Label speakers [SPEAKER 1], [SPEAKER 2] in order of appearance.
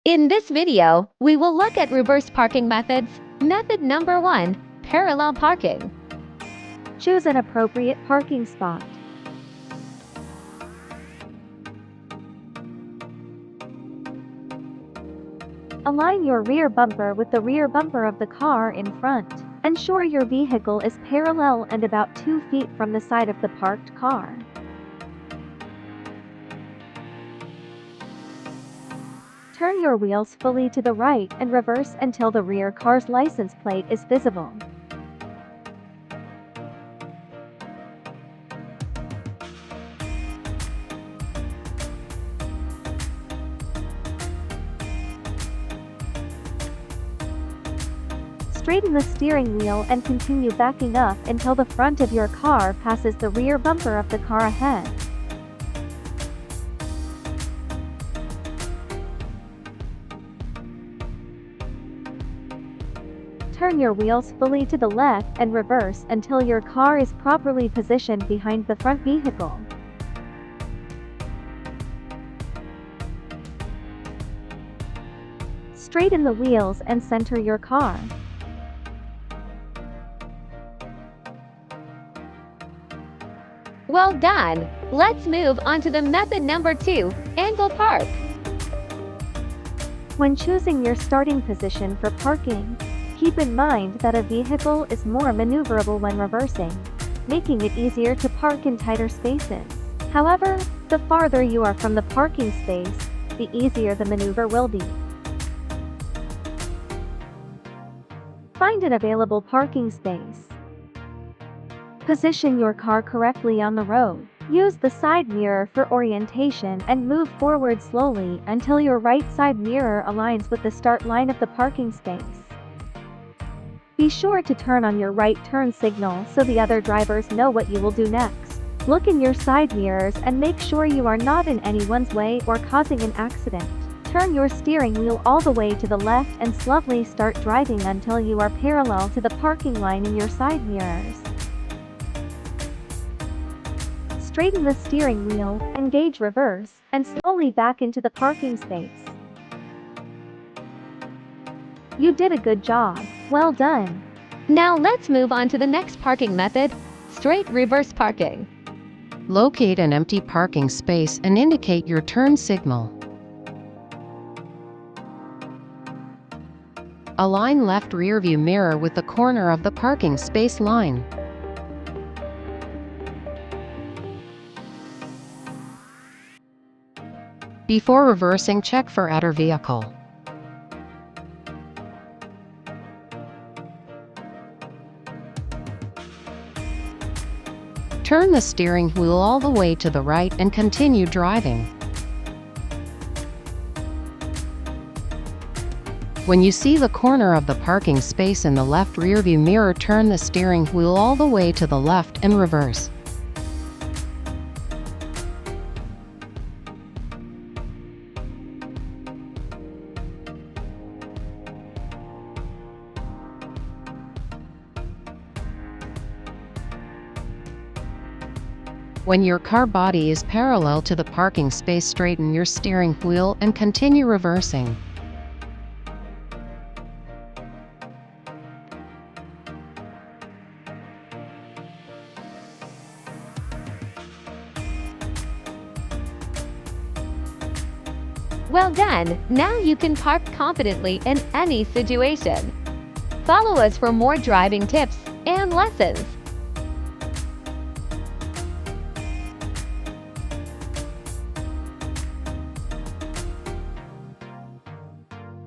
[SPEAKER 1] In this video, we will look at reverse parking methods. Method number 1, parallel parking.
[SPEAKER 2] Choose an appropriate parking spot. Align your rear bumper with the rear bumper of the car in front. Ensure your vehicle is parallel and about 2 feet from the side of the parked car. Turn your wheels fully to the right and reverse until the rear car's license plate is visible. Straighten the steering wheel and continue backing up until the front of your car passes the rear bumper of the car ahead. Turn your wheels fully to the left and reverse until your car is properly positioned behind the front vehicle. Straighten the wheels and center your car.
[SPEAKER 1] Well done! Let's move on to the method number 2, angle park.
[SPEAKER 2] When choosing your starting position for parking, keep in mind that a vehicle is more maneuverable when reversing, making it easier to park in tighter spaces. However, the farther you are from the parking space, the easier the maneuver will be. Find an available parking space. Position your car correctly on the road. Use the side mirror for orientation and move forward slowly until your right side mirror aligns with the start line of the parking space. Be sure to turn on your right turn signal so the other drivers know what you will do next. Look in your side mirrors and make sure you are not in anyone's way or causing an accident. Turn your steering wheel all the way to the left and slowly start driving until you are parallel to the parking line in your side mirrors. Straighten the steering wheel, engage reverse, and slowly back into the parking space. You did a good job. Well done.
[SPEAKER 1] Now let's move on to the next parking method, straight reverse parking.
[SPEAKER 3] Locate an empty parking space and indicate your turn signal. Align left rearview mirror with the corner of the parking space line. Before reversing, check for other vehicle. Turn the steering wheel all the way to the right and continue driving. When you see the corner of the parking space in the left rearview mirror, turn the steering wheel all the way to the left and reverse. When your car body is parallel to the parking space, straighten your steering wheel and continue reversing.
[SPEAKER 1] Well done! Now you can park confidently in any situation. Follow us for more driving tips and lessons.